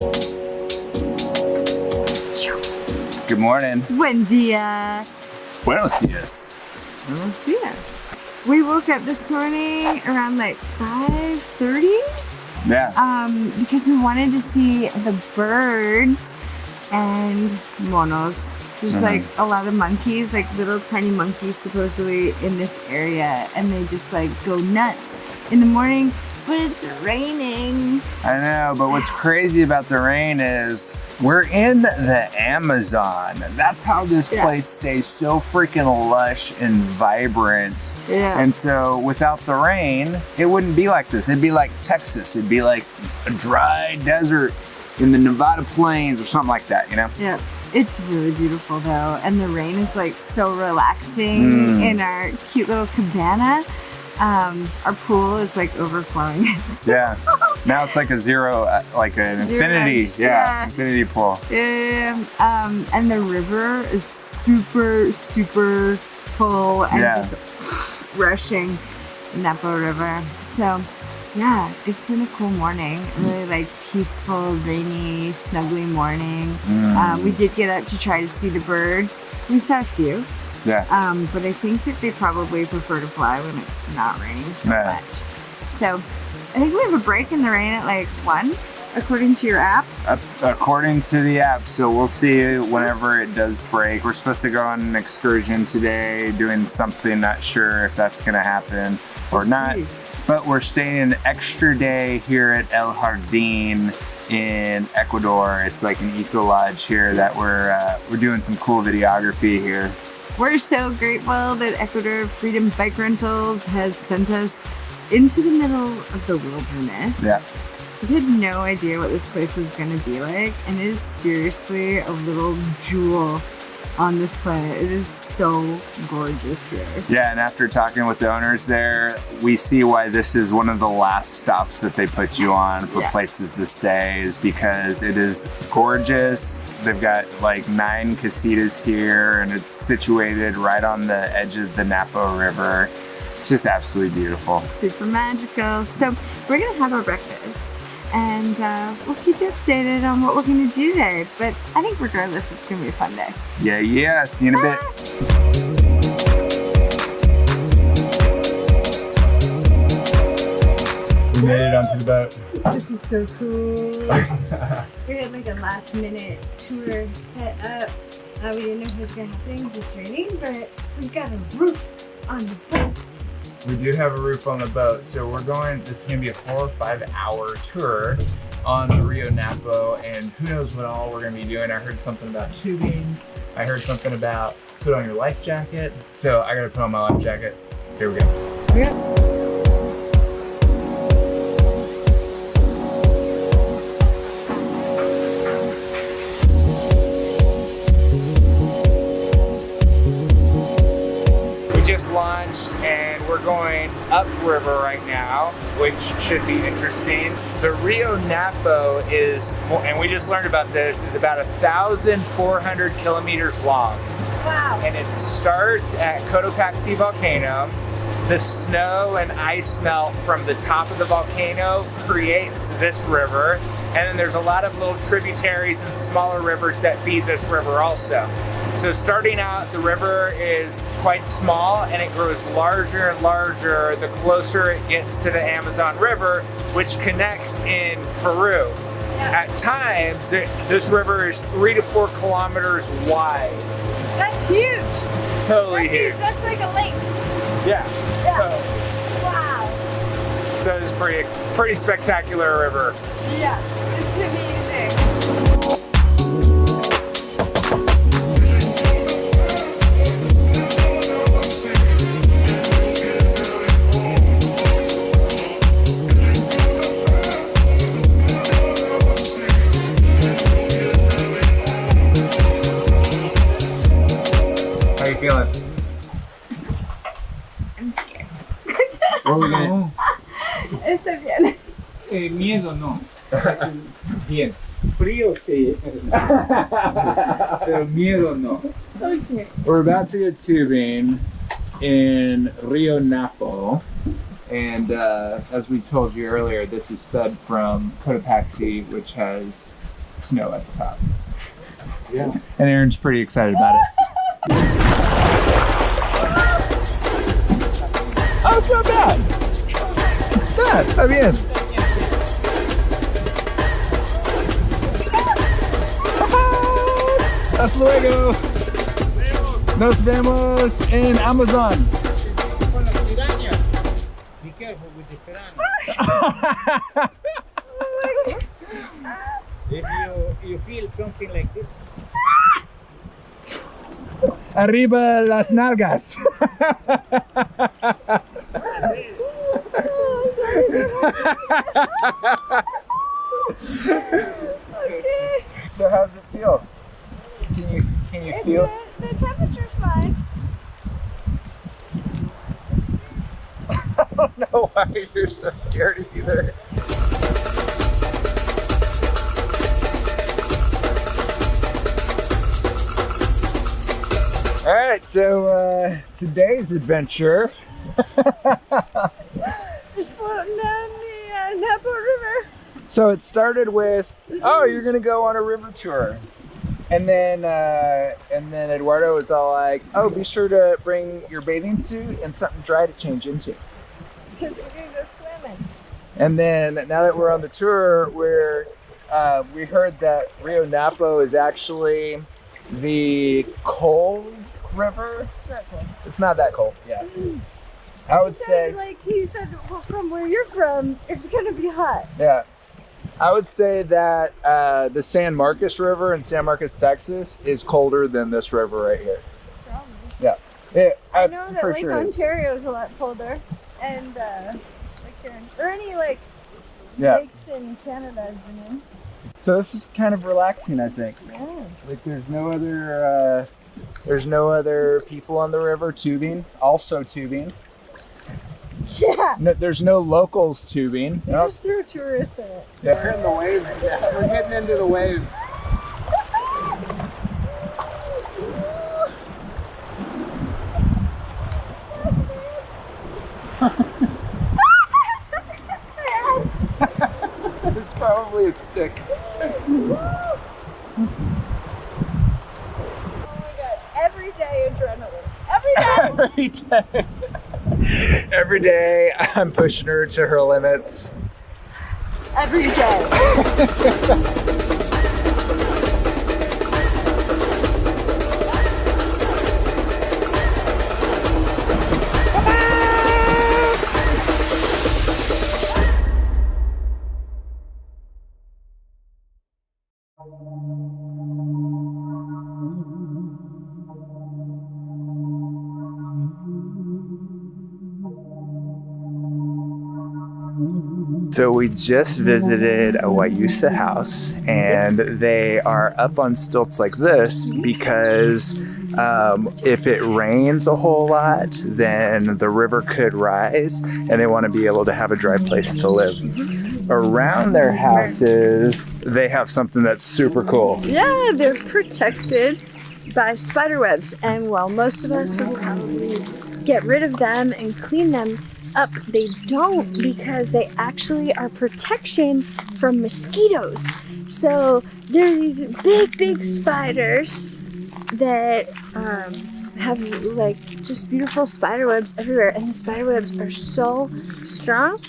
Good morning. Buen dia. Buenos dias. Buenos dias. We woke up this morning around like 5:30. Yeah. Because we wanted to see the birds and monos. There's like a lot of monkeys, like little tiny monkeys supposedly in this area, and they just like go nuts in the morning, but it's raining. I know, but what's crazy about the rain is we're in the Amazon. That's how this place stays so freaking lush and vibrant. Yeah. And so without the rain, it wouldn't be like this. It'd be like Texas. It'd be like a dry desert in the Nevada plains or something like that, you know? Yeah. It's really beautiful though, and the rain is like so relaxing in our cute little cabana. Our pool is like overflowing. So Yeah. Now it's like a zero, like an infinity. Infinity pool. Yeah. And the river is super, super full and just rushing, Napa River. So yeah, it's been a cool morning. Really like peaceful, rainy, snuggly morning. We did get up to try to see the birds. We saw a few. Yeah. But I think that they probably prefer to fly when it's not raining so much. So I think we have a break in the rain at like 1, according to your app. According to the app, so we'll see whenever it does break. We're supposed to go on an excursion today, doing something, not sure if that's gonna happen or not. But we're staying an extra day here at El Jardín in Ecuador. It's like an eco lodge here that we're doing some cool videography here. We're so grateful that Ecuador Freedom Bike Rentals has sent us into the middle of the wilderness. Yeah. We had no idea what this place was going to be like, and it is seriously a little jewel on this planet. It is so gorgeous here. Yeah, and after talking with the owners there, we see why this is one of the last stops that they put you on for places to stay, is because it is gorgeous. They've got like 9 casitas here, and it's situated right on the edge of the Napa River. It's just absolutely beautiful. Super magical. So we're gonna have our breakfast, and we'll keep you updated on what we're gonna do today. But I think regardless, it's gonna be a fun day. Yeah, see you in a bit. We made it onto the boat. This is so cool. We had like a last minute tour set up. We didn't know what was gonna happen because it's raining, but we've got a roof on the boat. We do have a roof on the boat, so we're going, this is gonna be a 4 or 5 hour tour on the Rio Napo, and who knows what all we're gonna be doing. I heard something about tubing. I heard something about put on your life jacket. So I gotta put on my life jacket. Here we go. Yeah. Just launched and we're going upriver right now, which should be interesting. The Rio Napo is, and we just learned about this, is about 1,400 kilometers long. Wow. And it starts at Cotopaxi volcano. The snow and ice melt from the top of the volcano creates this river. And then there's a lot of little tributaries and smaller rivers that feed this river also. So starting out, the river is quite small and it grows larger and larger the closer it gets to the Amazon River, which connects in Peru. Yeah. At times, this river is 3 to 4 kilometers wide. That's huge. Totally huge. That's like a lake. Yeah. Yeah. Wow. So it's pretty spectacular river. Yeah. It's amazing. How you feeling? I'm scared. What are we gonna? Estoy bien. Miedo no. Bien. Frío sí. Pero miedo no. Okay. We're about to get tubing in Rio Napo. And as we told you earlier, this is fed from Cotopaxi, which has snow at the top. Yeah. And Aaron's pretty excited about it. Oh, it's not bad. Yeah, está bien. Hasta luego. Nos vemos en Amazon. Be careful with the piranha. If you feel something like this, Arriba las nalgas. So how's it feel? Can you feel? The temperature's fine. I don't know why you're so scared either. All right, so today's adventure. Just floating down the Napa River. So it started with, oh, you're gonna go on a river tour, and then Eduardo was all like, oh, be sure to bring your bathing suit and something dry to change into. Because we're gonna go swimming. And then now that we're on the tour, we heard that Rio Napo is actually the cold river. It's not cool. It's not that cold. Yeah. I would say. He said, well, from where you're from, it's gonna be hot. Yeah. I would say that the San Marcos River in San Marcos, Texas, is colder than this river right here. Probably. Yeah. I know that for Lake sure it is. Ontario is a lot colder, and or any Yeah. lakes in Canada I've been in. So this is kind of relaxing, I think. Yeah. Like there's no other people on the river also tubing. Yeah. No, there's no locals tubing. They Nope. just threw tourists in it. Yeah. we're in the waves. Yeah, we're getting into the waves. It's probably a stick. Oh my god, every day adrenaline. Every day! Every day. Every day I'm pushing her to her limits. Every day. So we just visited a Wayusa house, and they are up on stilts like this because if it rains a whole lot, then the river could rise, and they want to be able to have a dry place to live. Around their houses, they have something that's super cool. Yeah, they're protected by spider webs, and while most of us would probably get rid of them and clean them up, they don't, because they actually are protection from mosquitoes. So there are these big spiders that have like just beautiful spider webs everywhere, and the spider webs are so strong.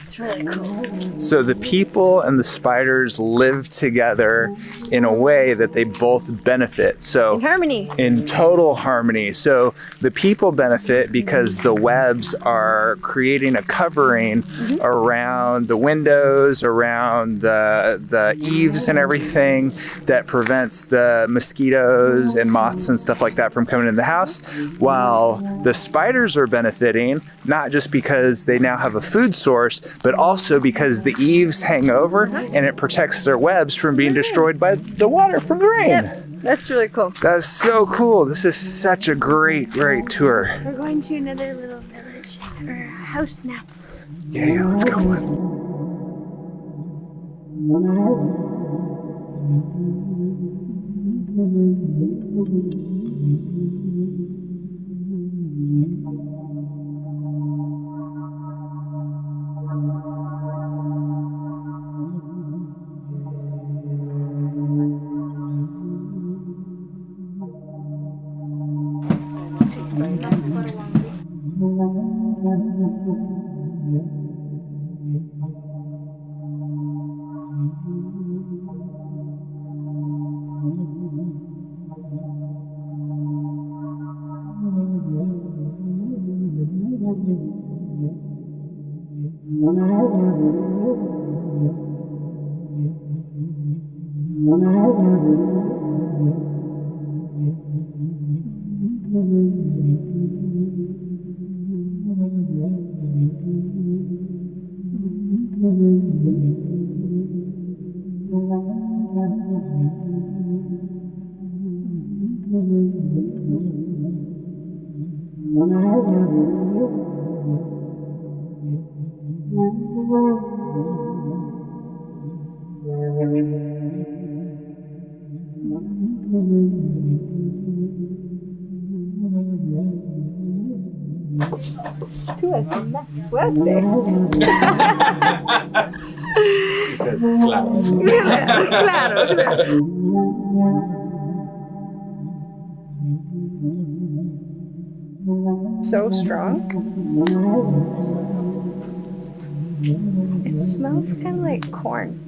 It's really cool. So the people and the spiders live together in a way that they both benefit. So In harmony. in total harmony. So the people benefit because the webs are creating a covering around the windows, around the eaves and everything that prevents the mosquitoes and moths and stuff like that from coming in the house, while the spiders are benefiting, not just because they now have a food source, but also because the eaves hang over and it protects their webs from being destroyed by the water from the rain. Yep, that's really cool. That's so cool. This is such a great tour. We're going to another little village or house now. Yeah, let's go. Tú es más fuerte. She says, claro. Claro, claro. So strong. It smells kind of like corn.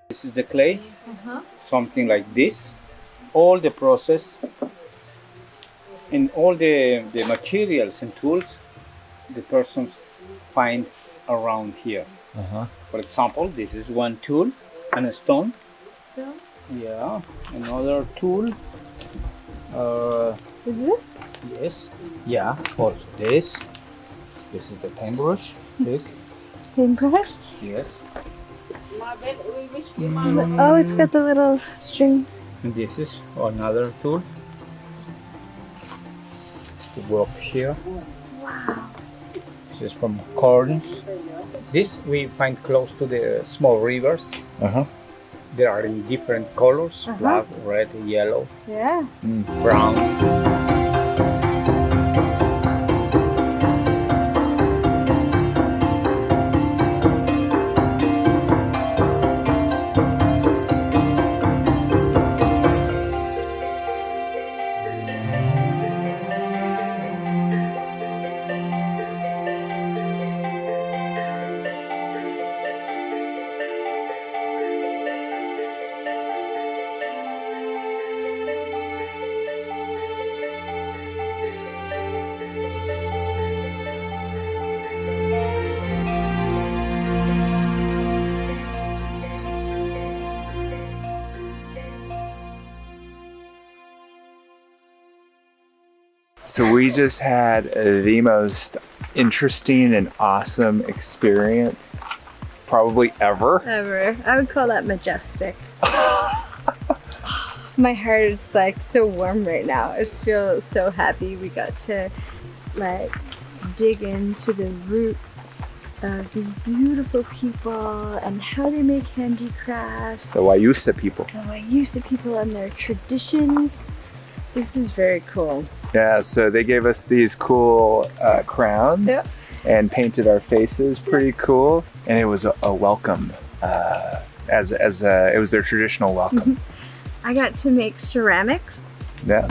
This is the clay, something like this. All the process and all the materials and tools the persons find around here. For example, this is one tool and a stone. Still? Yeah, another tool. Is this? Yes. Yeah, also this. This is the paintbrush. Big. Paintbrush? Yes. Oh, it's got the little strings. And this is another tool to work here. Wow. This is from corns. This we find close to the small rivers. They are in different colors: black, red, yellow, Yeah. brown. So we just had the most interesting and awesome experience probably ever. Ever. I would call that majestic. My heart is like so warm right now. I just feel so happy we got to like dig into the roots of these beautiful people and how they make handicrafts. The Wayusa people. The Wayusa people and their traditions. This is very cool. Yeah, so they gave us these cool crowns and painted our faces pretty cool. And it was a welcome, it was their traditional welcome. I got to make ceramics. Yeah.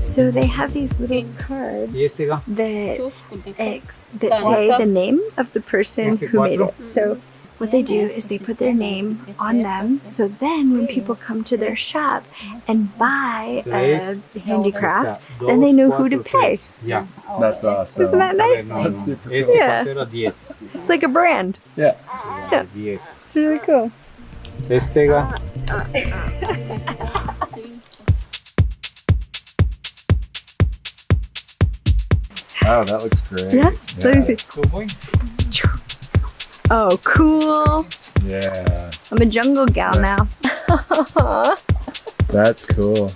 So they have these little cards that say the name of the person who made it. So what they do is they put their name on them. So then when people come to their shop and buy a handicraft, then they know who to pay. Yeah. That's awesome. Isn't that nice? That's super Este cool. Yeah. papel a 10. It's like a brand. Yeah. Yeah. 10. It's really cool. Este ga. Oh, that looks great. Yeah? Let me see. Cowboy. Oh, cool. Yeah. I'm a jungle gal now. That's cool.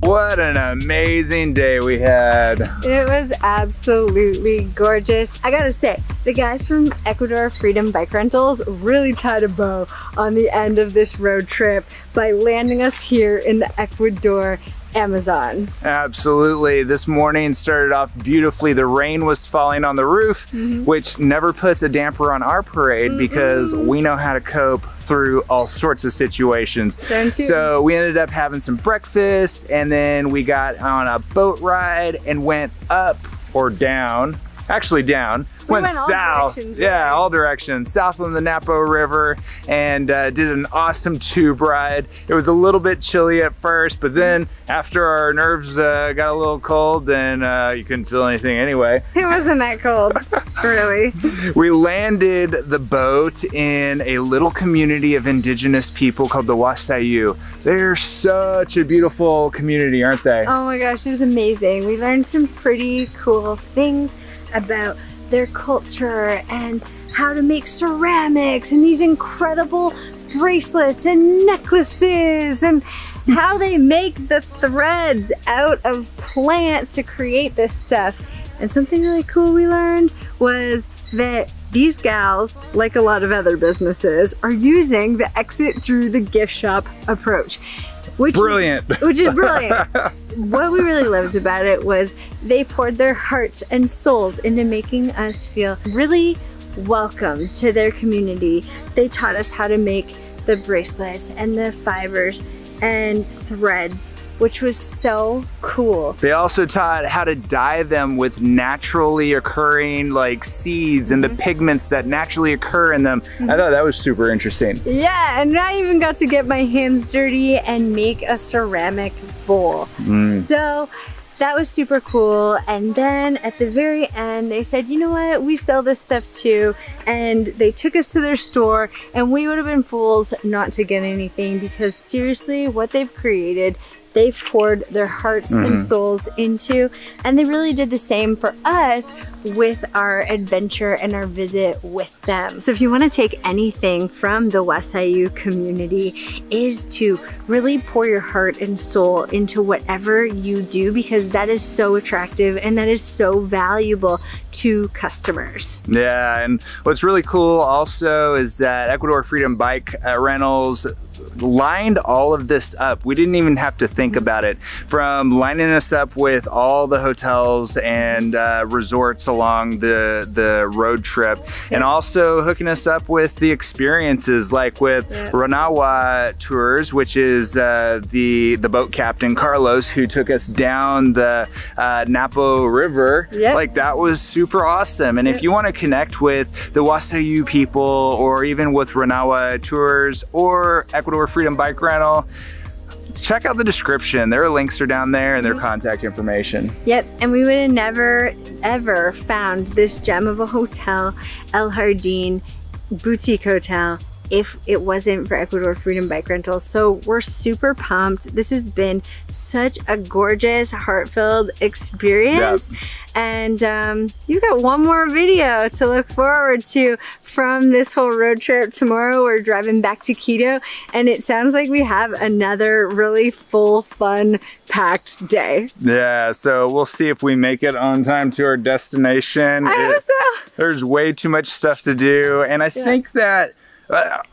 What an amazing day we had. It was absolutely gorgeous. I gotta say, the guys from Ecuador Freedom Bike Rentals really tied a bow on the end of this road trip by landing us here in the Ecuador Amazon. Absolutely. This morning started off beautifully. The rain was falling on the roof, which never puts a damper on our parade because we know how to cope through all sorts of situations. So we ended up having some breakfast, and then we got on a boat ride and went up or down. Actually down. Went went all south. directions, Yeah, right? all directions. South on the Napo River, and did an awesome tube ride. It was a little bit chilly at first, but then after our nerves got a little cold, and you couldn't feel anything anyway. It wasn't that cold, really. We landed the boat in a little community of indigenous people called the Wasayu. They're such a beautiful community, aren't they? Oh my gosh, it was amazing. We learned some pretty cool things about their culture and how to make ceramics and these incredible bracelets and necklaces and how they make the threads out of plants to create this stuff. And something really cool we learned was that these gals, like a lot of other businesses, are using the exit through the gift shop approach. Brilliant. Which is brilliant. What we really loved about it was they poured their hearts and souls into making us feel really welcome to their community. They taught us how to make the bracelets and the fibers and threads, which was so cool. They also taught how to dye them with naturally occurring like seeds and the pigments that naturally occur in them. I thought that was super interesting. Yeah, and I even got to get my hands dirty and make a ceramic bowl. So that was super cool. And then at the very end, they said, you know what, we sell this stuff too. And they took us to their store, and we would have been fools not to get anything, because seriously, what they've created, they've poured their hearts and souls into, and they really did the same for us with our adventure and our visit with them. So if you want to take anything from the Wasayu community, is to really pour your heart and soul into whatever you do, because that is so attractive and that is so valuable to customers. Yeah, and what's really cool also is that Ecuador Freedom Bike Rentals lined all of this up. We didn't even have to think about it. From lining us up with all the hotels and resorts along the road trip, and also hooking us up with the experiences, like with Ranawa Tours, which is the boat captain Carlos, who took us down the Napo River. Like, that was super awesome. And if you want to connect with the Wasayu people, or even with Ranawa Tours or Ecuador Freedom Bike Rental, check out the description. Their links are down there and their contact information. Yep, and we would have never ever found this gem of a hotel, El Jardín Boutique Hotel, if it wasn't for Ecuador Freedom Bike Rentals. So we're super pumped. This has been such a gorgeous, heart-filled experience. And you've got one more video to look forward to from this whole road trip. Tomorrow we're driving back to Quito, and it sounds like we have another really full, fun, packed day. Yeah, so we'll see if we make it on time to our destination. I hope so. There's way too much stuff to do, and I think that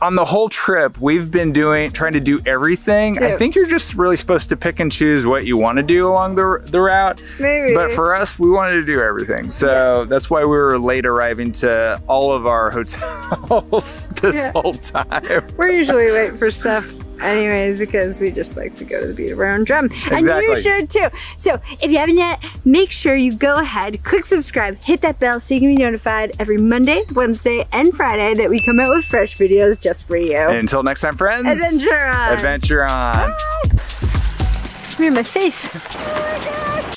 On the whole trip, we've been trying to do everything. I think you're just really supposed to pick and choose what you want to do along the route. Maybe. But for us, we wanted to do everything. So that's why we were late arriving to all of our hotels this whole time. We're usually late for stuff anyways because we just like to go to the beat of our own drum. And you should too. So if you haven't yet, make sure you go ahead, click subscribe, hit that bell so you can be notified every Monday, Wednesday, and Friday that we come out with fresh videos just for you. And until next time, friends. Adventure on. Adventure on. Smear my face. Oh my God.